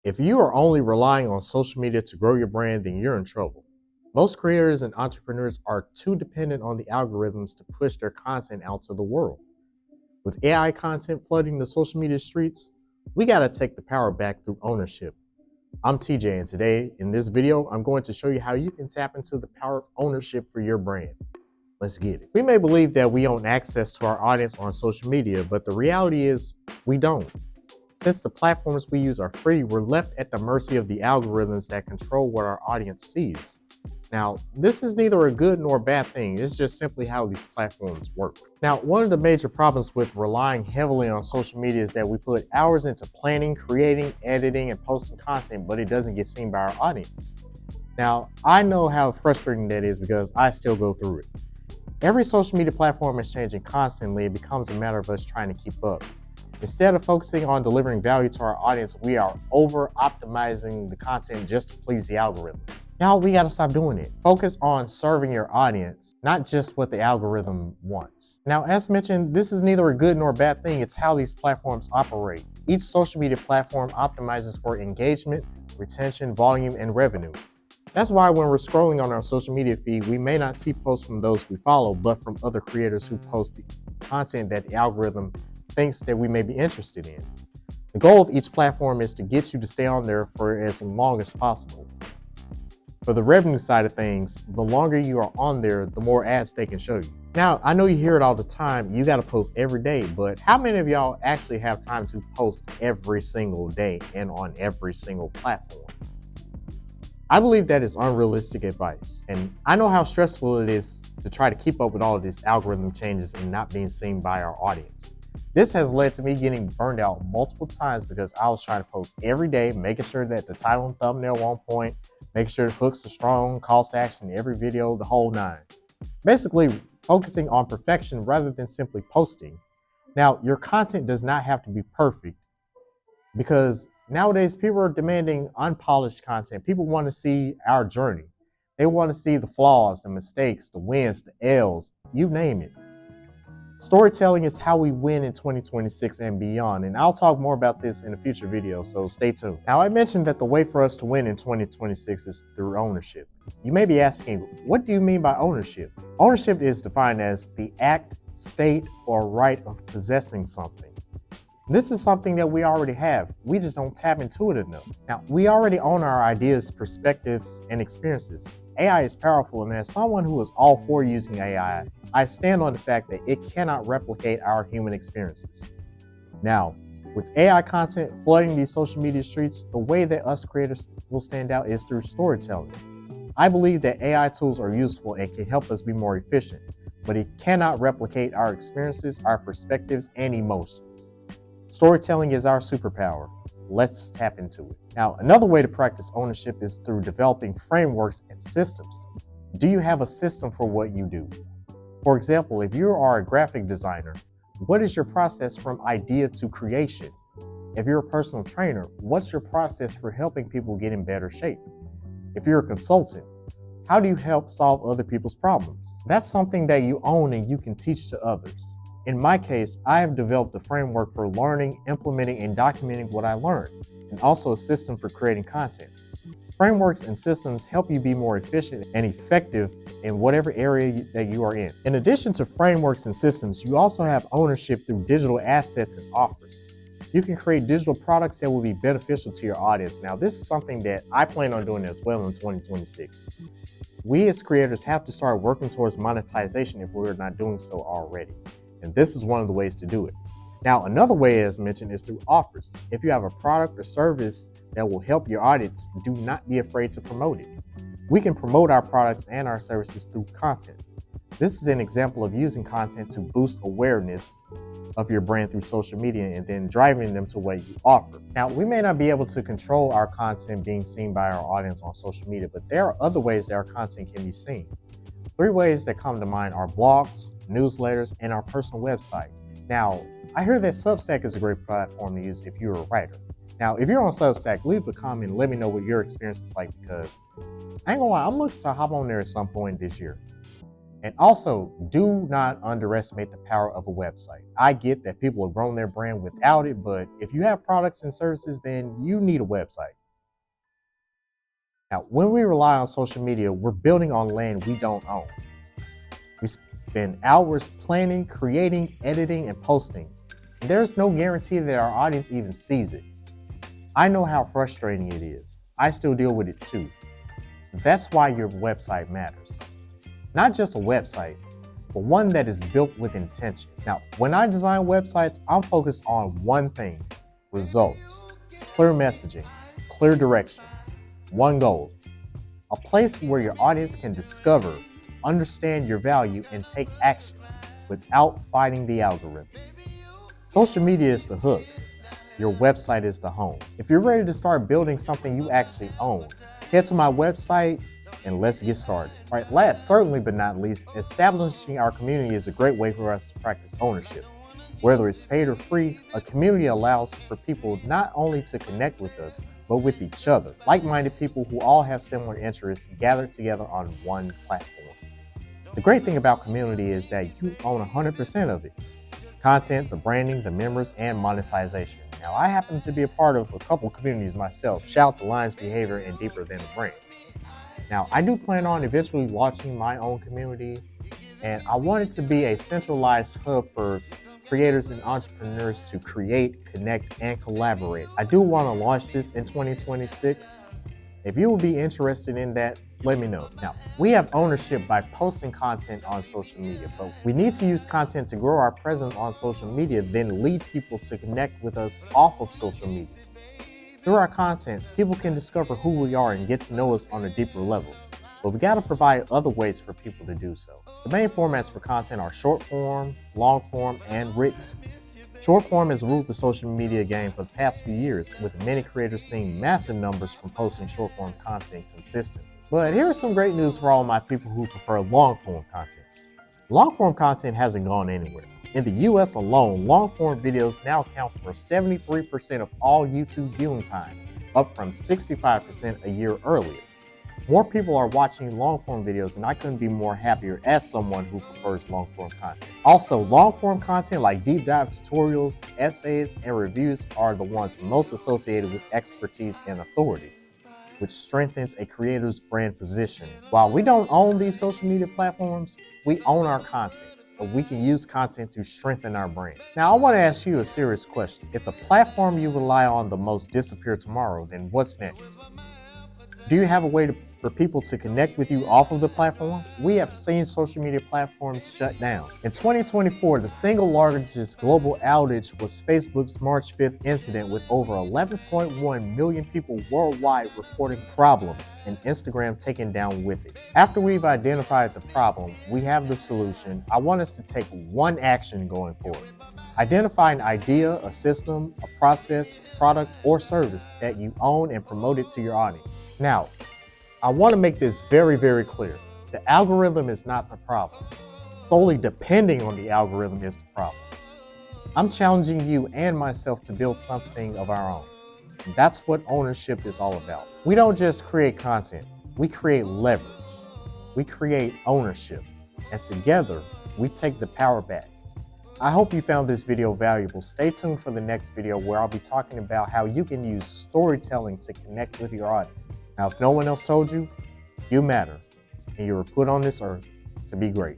If you are only relying on social media to grow your brand, then you're in trouble. Most creators and entrepreneurs are too dependent on the algorithms to push their content out to the world. With AI content flooding the social media streets, we got to take the power back through ownership. I'm TJ, and today in this video, I'm going to show you how you can tap into the power of ownership for your brand. Let's get it. We may believe that we own access to our audience on social media, but the reality is we don't. Since the platforms we use are free, we're left at the mercy of the algorithms that control what our audience sees. Now, this is neither a good nor bad thing, it's just simply how these platforms work. Now, one of the major problems with relying heavily on social media is that we put hours into planning, creating, editing, and posting content, but it doesn't get seen by our audience. Now, I know how frustrating that is because I still go through it. Every social media platform is changing constantly. It becomes a matter of us trying to keep up. Instead of focusing on delivering value to our audience, we are over-optimizing the content just to please the algorithms. Now we gotta stop doing it. Focus on serving your audience, not just what the algorithm wants. Now, as mentioned, this is neither a good nor a bad thing, it's how these platforms operate. Each social media platform optimizes for engagement, retention, volume, and revenue. That's why when we're scrolling on our social media feed, we may not see posts from those we follow, but from other creators who post the content that the algorithm thinks that we may be interested in. The goal of each platform is to get you to stay on there for as long as possible. For the revenue side of things, the longer you are on there, the more ads they can show you. Now, I know you hear it all the time, you gotta post every day, but how many of y'all actually have time to post every single day and on every single platform? I believe that is unrealistic advice, and I know how stressful it is to try to keep up with all of these algorithm changes and not being seen by our audience. This has led to me getting burned out multiple times because I was trying to post every day, making sure that the title and thumbnail were on point, making sure the hooks are strong, calls to action in every video, the whole nine. Basically, focusing on perfection rather than simply posting. Now, your content does not have to be perfect because nowadays people are demanding unpolished content. People want to see our journey. They want to see the flaws, the mistakes, the wins, the L's, you name it. Storytelling is how we win in 2026 and beyond, and I'll talk more about this in a future video, so stay tuned. Now, I mentioned that the way for us to win in 2026 is through ownership. You may be asking, what do you mean by ownership? Ownership is defined as the act, state, or right of possessing something. This is something that we already have. We just don't tap into it enough. Now, we already own our ideas, perspectives, and experiences. AI is powerful, and as someone who is all for using AI, I stand on the fact that it cannot replicate our human experiences. Now, with AI content flooding these social media streets, the way that us creators will stand out is through storytelling. I believe that AI tools are useful and can help us be more efficient, but it cannot replicate our experiences, our perspectives, and emotions. Storytelling is our superpower. Let's tap into it. Now, another way to practice ownership is through developing frameworks and systems. Do you have a system for what you do? For example, if you are a graphic designer, what is your process from idea to creation? If you're a personal trainer, what's your process for helping people get in better shape? If you're a consultant, how do you help solve other people's problems? That's something that you own and you can teach to others. In my case, I have developed a framework for learning, implementing, and documenting what I learned, and also a system for creating content. Frameworks and systems help you be more efficient and effective in whatever area that you are in. In addition to frameworks and systems, you also have ownership through digital assets and offers. You can create digital products that will be beneficial to your audience. Now, this is something that I plan on doing as well in 2026. We as creators have to start working towards monetization if we're not doing so already. And this is one of the ways to do it. Now, another way, as mentioned, is through offers. If you have a product or service that will help your audience, do not be afraid to promote it. We can promote our products and our services through content. This is an example of using content to boost awareness of your brand through social media and then driving them to what you offer. Now, we may not be able to control our content being seen by our audience on social media, but there are other ways that our content can be seen. 3 ways that come to mind are blogs, newsletters, and our personal website. Now, I hear that Substack is a great platform to use if you're a writer. Now, if you're on Substack, leave a comment and let me know what your experience is like because I ain't gonna lie, I'm looking to hop on there at some point this year. And also, do not underestimate the power of a website. I get that people have grown their brand without it, but if you have products and services, then you need a website. Now, when we rely on social media, we're building on land we don't own. We spend hours planning, creating, editing, and posting. And there's no guarantee that our audience even sees it. I know how frustrating it is. I still deal with it too. That's why your website matters. Not just a website, but one that is built with intention. Now, when I design websites, I'm focused on one thing: results, clear messaging, clear direction, one goal, a place where your audience can discover, understand your value, and take action without fighting the algorithm. Social media is the hook. Your website is the home. If you're ready to start building something you actually own, head to my website and let's get started. All right, last, certainly but not least, establishing our community is a great way for us to practice ownership. Whether it's paid or free, a community allows for people not only to connect with us, but with each other. Like-minded people who all have similar interests gathered together on one platform. The great thing about community is that you own 100% of it. Content, the branding, the members, and monetization. Now, I happen to be a part of a couple communities myself. Shout out to Lions Behavior and Deeper Than the Brand. Now, I do plan on eventually launching my own community, and I want it to be a centralized hub for creators and entrepreneurs to create, connect, and collaborate. I do want to launch this in 2026. If you would be interested in that, let me know. Now, we have ownership by posting content on social media, but we need to use content to grow our presence on social media, then lead people to connect with us off of social media. Through our content, people can discover who we are and get to know us on a deeper level. But we gotta provide other ways for people to do so. The main formats for content are short form, long form, and written. Short form has ruled the social media game for the past few years, with many creators seeing massive numbers from posting short form content consistently. But here's some great news for all my people who prefer long form content. Long form content hasn't gone anywhere. In the US alone, long form videos now account for 73% of all YouTube viewing time, up from 65% a year earlier. More people are watching long-form videos, and I couldn't be more happier as someone who prefers long-form content. Also, long-form content like deep dive tutorials, essays, and reviews are the ones most associated with expertise and authority, which strengthens a creator's brand position. While we don't own these social media platforms, we own our content, but we can use content to strengthen our brand. Now, I want to ask you a serious question. If the platform you rely on the most disappeared tomorrow, then what's next? Do you have a way for people to connect with you off of the platform? We have seen social media platforms shut down. In 2024, the single largest global outage was Facebook's March 5th incident, with over 11.1 million people worldwide reporting problems, and Instagram taken down with it. After we've identified the problem, we have the solution. I want us to take one action going forward. Identify an idea, a system, a process, product, or service that you own and promote it to your audience. Now, I want to make this very, very clear. The algorithm is not the problem. Solely depending on the algorithm is the problem. I'm challenging you and myself to build something of our own. And that's what ownership is all about. We don't just create content, we create leverage. We create ownership. And together, we take the power back. I hope you found this video valuable. Stay tuned for the next video where I'll be talking about how you can use storytelling to connect with your audience. Now, if no one else told you, you matter, and you were put on this earth to be great.